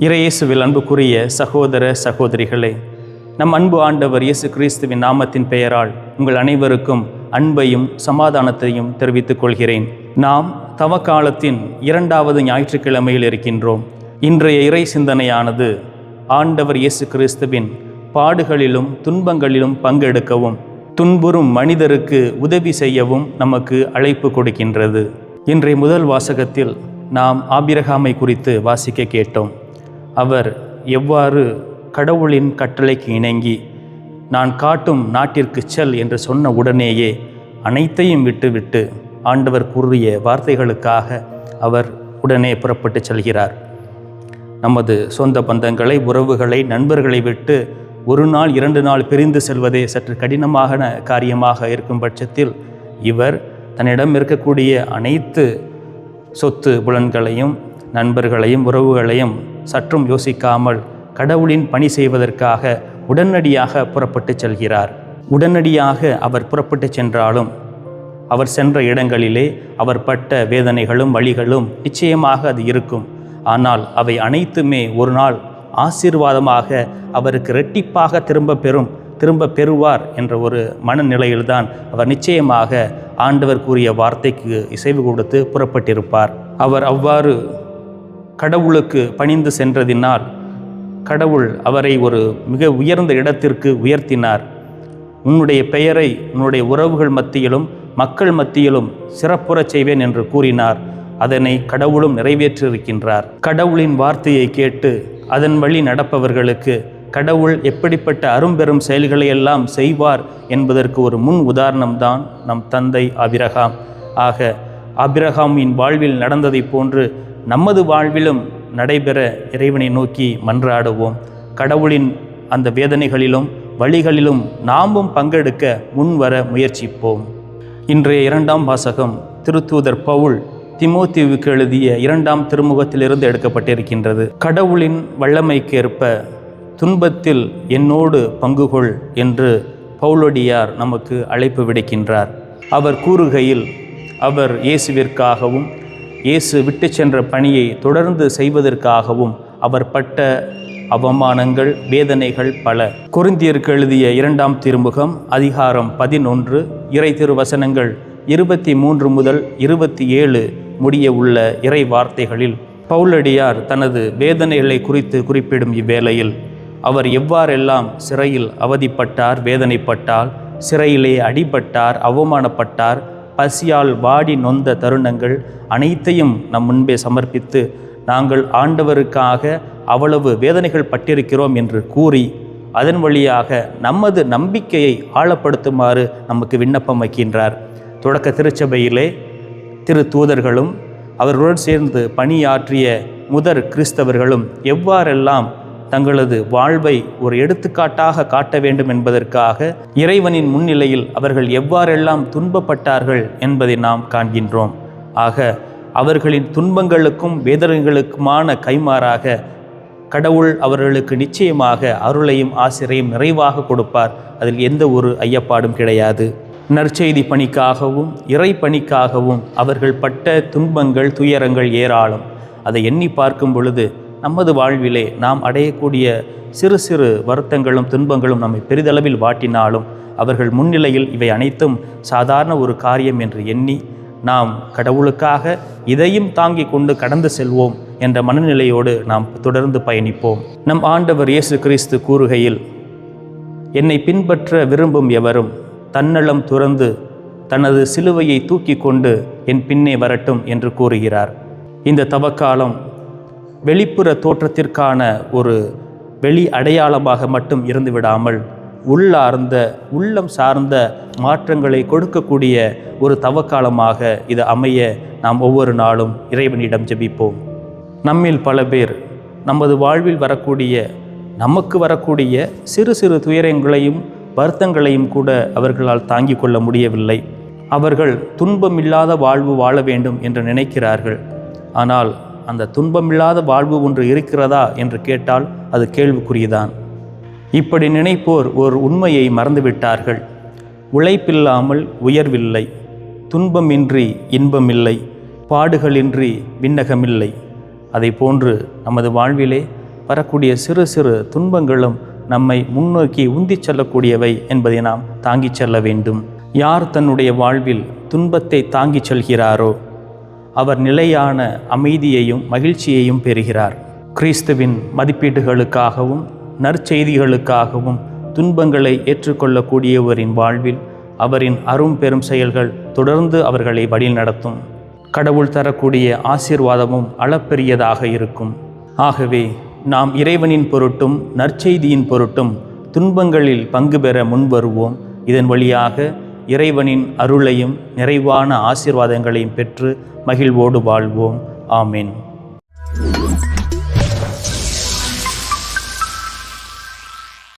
இறையேசுவில் அன்புக்குரிய சகோதர சகோதரிகளே, நம் அன்பு ஆண்டவர் இயேசு கிறிஸ்துவின் நாமத்தின் பெயரால் உங்கள் அனைவருக்கும் அன்பையும் சமாதானத்தையும் தெரிவித்துக் கொள்கிறேன். நாம் தவக்காலத்தின் 2வது ஞாயிற்றுக்கிழமையில் இருக்கின்றோம். இன்றைய இறை சிந்தனையானது ஆண்டவர் இயேசு கிறிஸ்துவின் பாடுகளிலும் துன்பங்களிலும் பங்கெடுக்கவும் துன்புறும் மனிதருக்கு உதவி செய்யவும் நமக்கு அழைப்பு கொடுக்கின்றது. இன்றைய முதல் வாசகத்தில் நாம் ஆபிரகாமை குறித்து வாசிக்க கேட்டோம். அவர் எவ்வாறு கடவுளின் கட்டளைக்கு இணங்கி நான் காட்டும் நாட்டிற்கு செல் என்று சொன்ன உடனேயே அனைத்தையும் விட்டுவிட்டு ஆண்டவர் கூறிய வார்த்தைகளுக்காக அவர் உடனே புறப்பட்டு செல்கிறார். நமது சொந்த பந்தங்களை, உறவுகளை, நண்பர்களை விட்டு 1 நாள் 2 நாள் பிரிந்து செல்வதே சற்று கடினமான காரியமாக இருக்கும் பட்சத்தில் இவர் தன்னிடம் இருக்கக்கூடிய அனைத்து சொத்து புலன்களையும், நண்பர்களையும், உறவுகளையும் சற்றும் யோசிக்காமல் கடவுளின் பணி செய்வதற்காக உடனடியாக புறப்பட்டு செல்கிறார். உடனடியாக அவர் புறப்பட்டு சென்றாலும் அவர் சென்ற இடங்களிலே அவர் பட்ட வேதனைகளும் வலிகளும் நிச்சயமாக அது இருக்கும். ஆனால் அவை அனைத்துமே ஒரு நாள் ஆசீர்வாதமாக அவருக்கு இரட்டிப்பாக திரும்ப பெறுவார் என்ற ஒரு மனநிலையில்தான் அவர் நிச்சயமாக ஆண்டவர் கூறிய வார்த்தைக்கு இசைவு கொடுத்து புறப்பட்டிருப்பார். அவர் அவ்வாறு கடவுளுக்கு பணிந்து சென்றதினால் கடவுள் அவரை ஒரு மிக உயர்ந்த இடத்திற்கு உயர்த்தினார். உன்னுடைய பெயரை உன்னுடைய உறவுகள் மத்தியிலும் மக்கள் மத்தியிலும் சிறப்புறச் செய்வேன் என்று கூறினார். அதனை கடவுளும் நிறைவேற்றியிருக்கின்றார். கடவுளின் வார்த்தையை கேட்டு அதன் வழி நடப்பவர்களுக்கு கடவுள் எப்படிப்பட்ட அரும்பெரும் செயல்களை எல்லாம் செய்வார் என்பதற்கு ஒரு முன் உதாரணம்தான் நம் தந்தை ஆபிரகாம். ஆக ஆபிரகாமின் வாழ்வில் நடந்ததை போன்று நமது வாழ்விலும் நடைபெற இறைவனை நோக்கி மன்றாடுவோம். கடவுளின் அந்த வேதனைகளிலும் வழிகளிலும் நாமும் பங்கெடுக்க முன்வர முயற்சிப்போம். இன்றைய 2ஆம் வாசகம் திருத்தூதர் பவுல் தீமோத்தேயுவுக்கு எழுதிய 2ஆம் திருமுகத்திலிருந்து எடுக்கப்பட்டிருக்கின்றது. கடவுளின் வல்லமைக்கேற்ப துன்பத்தில் என்னோடு பங்குகொள் என்று பவுலடியார் நமக்கு அழைப்பு விடுக்கின்றார். அவர் கூறுகையில் அவர் இயேசுவிற்காகவும் இயேசு விட்டு சென்ற பணியை தொடர்ந்து செய்வதற்காகவும் அவர் பட்ட அவமானங்கள், வேதனைகள் பல. கொரிந்தியருக்கு எழுதிய 2ஆம் திருமுகம் அதிகாரம் 11 இறை திருவசனங்கள் 23 முதல் 27 முடிய உள்ள இறை வார்த்தைகளில் பவுலடியார் தனது வேதனைகளை குறித்து குறிப்பிடும் இவ்வேளையில் அவர் எவ்வாறெல்லாம் சிறையில் அவதிப்பட்டார், வேதனைப்பட்டார், சிறையிலே அடிபட்டார், அவமானப்பட்டார், பசியால் வாடி நொந்த தருணங்கள் அனைத்தையும் நம் முன்பே சமர்ப்பித்து நாங்கள் ஆண்டவருக்காக அவ்வளவு வேதனைகள் பட்டிருக்கிறோம் என்று கூறி அதன் வழியாக நமது நம்பிக்கையை ஆழப்படுத்துமாறு நமக்கு விண்ணப்பம் வைக்கின்றார். தொடக்க திருச்சபையிலே திரு தூதர்களும் அவர்களுடன் சேர்ந்து பணியாற்றிய முதற் கிறிஸ்தவர்களும் எவ்வாறெல்லாம் தங்களது வாழ்வை ஒரு எடுத்துக்காட்டாக காட்ட வேண்டும் என்பதற்காக இறைவனின் முன்னிலையில் அவர்கள் எவ்வாறெல்லாம் துன்பப்பட்டார்கள் என்பதை நாம் காண்கின்றோம். ஆக அவர்களின் துன்பங்களுக்கும் வேதனைகளுக்குமான கைமாறாக கடவுள் அவர்களுக்கு நிச்சயமாக அருளையும் ஆசிரையும் நிறைவாக கொடுப்பார். அதில் எந்த ஒரு ஐயப்பாடும் கிடையாது. நற்செய்தி பணிக்காகவும் இறை பணிக்காகவும் அவர்கள் பட்ட துன்பங்கள், துயரங்கள் ஏராளம். அதை எண்ணி பார்க்கும் பொழுது நமது வாழ்விலே நாம் அடையக்கூடிய சிறு சிறு வருத்தங்களும் துன்பங்களும் நம்மை பெரிதளவில் வாட்டினாலும் அவர்கள் முன்னிலையில் இவை அனைத்தும் சாதாரண ஒரு காரியம் என்று எண்ணி நாம் கடவுளுக்காக இதையும் தாங்கி கொண்டு கடந்து செல்வோம் என்ற மனநிலையோடு நாம் தொடர்ந்து பயணிப்போம். நம் ஆண்டவர் இயேசு கிறிஸ்து கூறுகையில், என்னை பின்பற்ற விரும்பும் எவரும் தன்னலம் துறந்து தனது சிலுவையை தூக்கி கொண்டு என் பின்னே வரட்டும் என்று கூறுகிறார். இந்த தவக்காலம் வெளிப்புற தோற்றத்திற்கான ஒரு வெளி அடையாளமாக மட்டும் இருந்து விடாமல் உள்ளார்ந்த உள்ளம் சார்ந்த மாற்றங்களை கொடுக்கக்கூடிய ஒரு தவக்காலமாக இது அமைய நாம் ஒவ்வொரு நாளும் இறைவனிடம் ஜெபிப்போம். நம்மில் பல பேர் நமது வாழ்வில் நமக்கு வரக்கூடிய சிறு சிறு துயரங்களையும் வருத்தங்களையும் கூட அவர்களால் தாங்கிக் கொள்ள முடியவில்லை. அவர்கள் துன்பமில்லாத வாழ்வு வாழ வேண்டும் என்று நினைக்கிறார்கள். ஆனால் அந்த துன்பமில்லாத வாழ்வு ஒன்று இருக்கிறதா என்று கேட்டால் அது கேள்விக்குரியதான். இப்படி நினைப்போர் ஒரு உண்மையை மறந்துவிட்டார்கள். உழைப்பில்லாமல் உயர்வில்லை, துன்பமின்றி இன்பமில்லை, பாடுகளின்றி விண்ணகமில்லை. அதை போன்று நமது வாழ்விலே வரக்கூடிய சிறு சிறு துன்பங்களும் நம்மை முன்னோக்கி உந்திச் செல்லக்கூடியவை என்பதை நாம் தாங்கிச் செல்ல வேண்டும். யார் தன்னுடைய வாழ்வில் துன்பத்தை தாங்கிச் செல்கிறாரோ அவர் நிலையான அமைதியையும் மகிழ்ச்சியையும் பெறுகிறார். கிறிஸ்துவின் மதிப்பீடுகளுக்காகவும் நற்செய்திகளுக்காகவும் துன்பங்களை ஏற்றுக்கொள்ளக்கூடியவரின் வாழ்வில் அவரின் அரும் பெரும் செயல்கள் தொடர்ந்து அவர்களை வழிநடத்தும். கடவுள் தரக்கூடிய ஆசீர்வாதமும் அளப்பெரியதாக இருக்கும். ஆகவே நாம் இறைவனின் பொருட்டும் நற்செய்தியின் பொருட்டும் துன்பங்களில் பங்கு பெற முன்வருவோம். இதன் வழியாக இறைவனின் அருளையும் நிறைவான ஆசீர்வாதங்களையும் பெற்று மகிழ்வோடு வாழ்வோம். ஆமீன்.